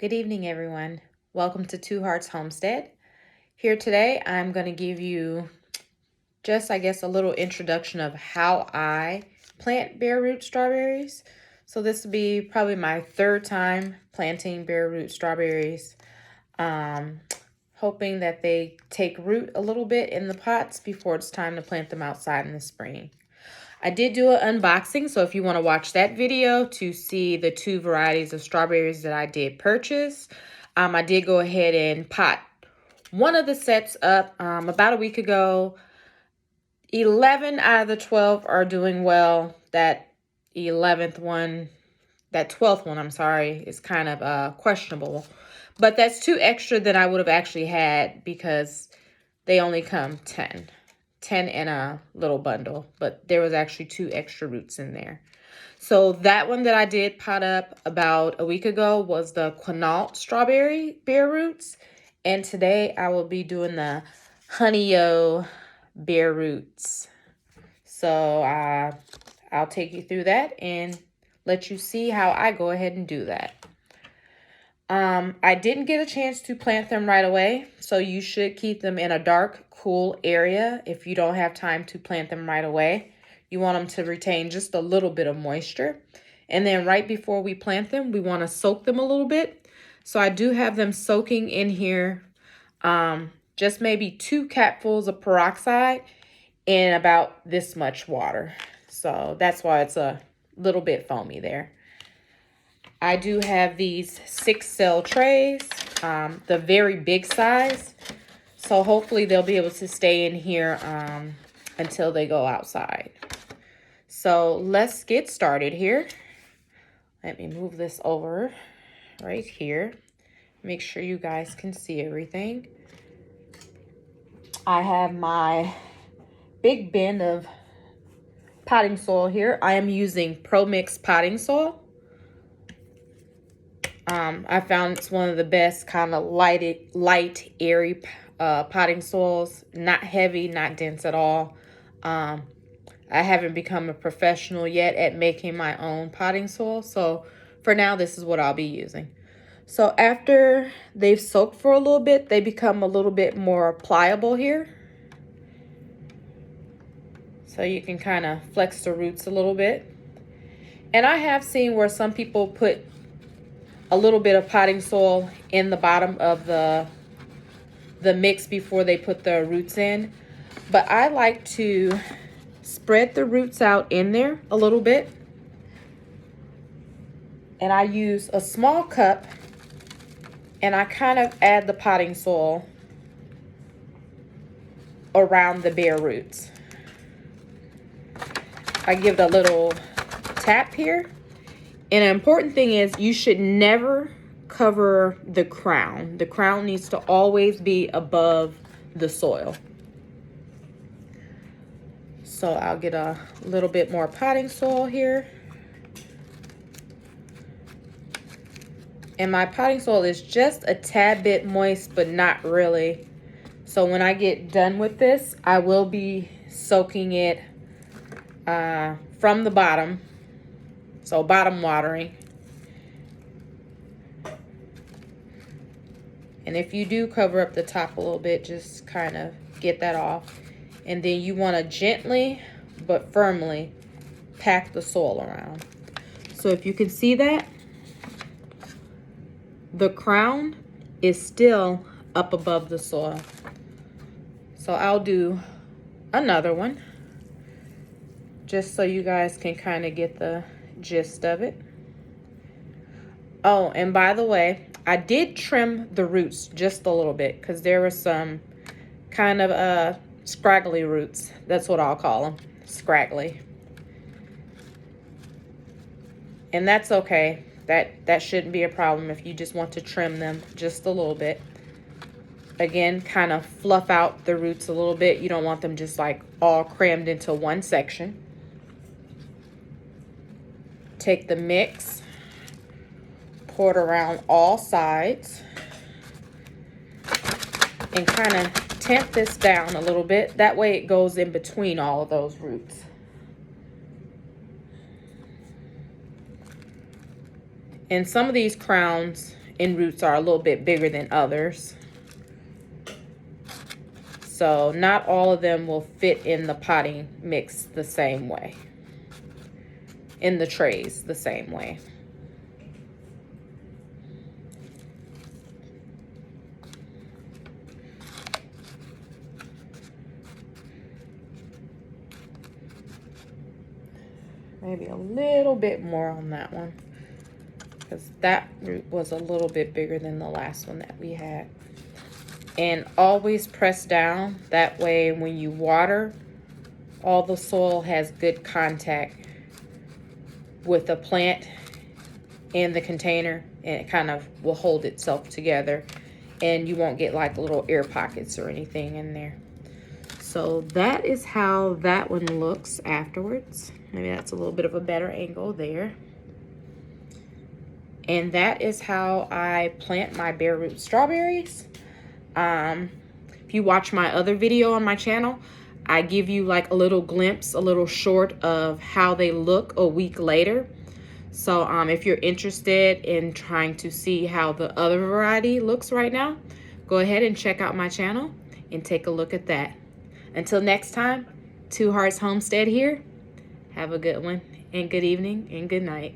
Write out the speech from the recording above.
Good evening, everyone. Welcome to Two Hearts Homestead. Here today, I'm going to give you just, a little introduction of how I plant bare root strawberries. So this will be probably my third time planting bare root strawberries. Hoping that they take root a little bit in the pots before it's time to plant them outside in the spring. I did do an unboxing, so if you want to watch that video to see the two varieties of strawberries that I did purchase, I did go ahead and pot one of the sets up about a week ago. 11 out of the 12 are doing well. That 12th one, I'm sorry, is kind of questionable. But that's 2 extra than I would have actually had because they only come 10 in a little bundle, but there was actually 2 extra roots in there. So that one that I did pot up about a week ago was the Honeoye strawberry bare roots. And today I will be doing the Honeoye bare roots. So I'll take you through that and let you see how I go ahead and do that. I didn't get a chance to plant them right away, so you should keep them in a dark, cool area if you don't have time to plant them right away. You want them to retain just a little bit of moisture. And then right before we plant them, we want to soak them a little bit. So I do have them soaking in here just maybe 2 capfuls of peroxide in about this much water. So that's why it's a little bit foamy there. I do have these 6-cell trays, the very big size. So hopefully they'll be able to stay in here until they go outside. So let's get started here. Let me move this over right here. Make sure you guys can see everything. I have my big bin of potting soil here. I am using Pro Mix potting soil. I found it's one of the best kind of light, airy potting soils. Not heavy, not dense at all. I haven't become a professional yet at making my own potting soil. So for now, this is what I'll be using. So after they've soaked for a little bit, they become a little bit more pliable here. So you can kind of flex the roots a little bit. And I have seen where some people put a little bit of potting soil in the bottom of the mix before they put the roots in. But I like to spread the roots out in there a little bit. And I use a small cup and I kind of add the potting soil around the bare roots. I give it a little tap here. And an important thing is you should never cover the crown. The crown needs to always be above the soil. So I'll get a little bit more potting soil here. And my potting soil is just a tad bit moist, but not really. So when I get done with this, I will be soaking it from the bottom. So bottom watering. And if you do cover up the top a little bit, just kind of get that off. And then you want to gently but firmly pack the soil around. So if you can see that, the crown is still up above the soil. So I'll do another one just so you guys can kind of get the gist of it. Oh, and by the way, I did trim the roots just a little bit because there were some kind of scraggly roots. That's what I'll call them, scraggly. And that's okay. That shouldn't be a problem if you just want to trim them just a little bit. Again, kind of fluff out the roots a little bit. You don't want them just like all crammed into one section. Take the mix, pour it around all sides, and kind of tamp this down a little bit. That way it goes in between all of those roots. And some of these crowns, and roots are a little bit bigger than others. So not all of them will fit in the potting mix the same way, in the trays the same way. Maybe a little bit more on that one, because that root was a little bit bigger than the last one that we had. And always press down, that way when you water, all the soil has good contact with the plant and the container, and it kind of will hold itself together, and you won't get like little air pockets or anything in there. So that is how that one looks afterwards. Maybe that's a little bit of a better angle there. And that is how I plant my bare root strawberries. If you watch my other video on my channel, I give you like a little glimpse, a little short of how they look a week later. So if you're interested in trying to see how the other variety looks right now, go ahead and check out my channel and take a look at that. Until next time, Two Hearts Homestead here. Have a good one, and good evening, and good night.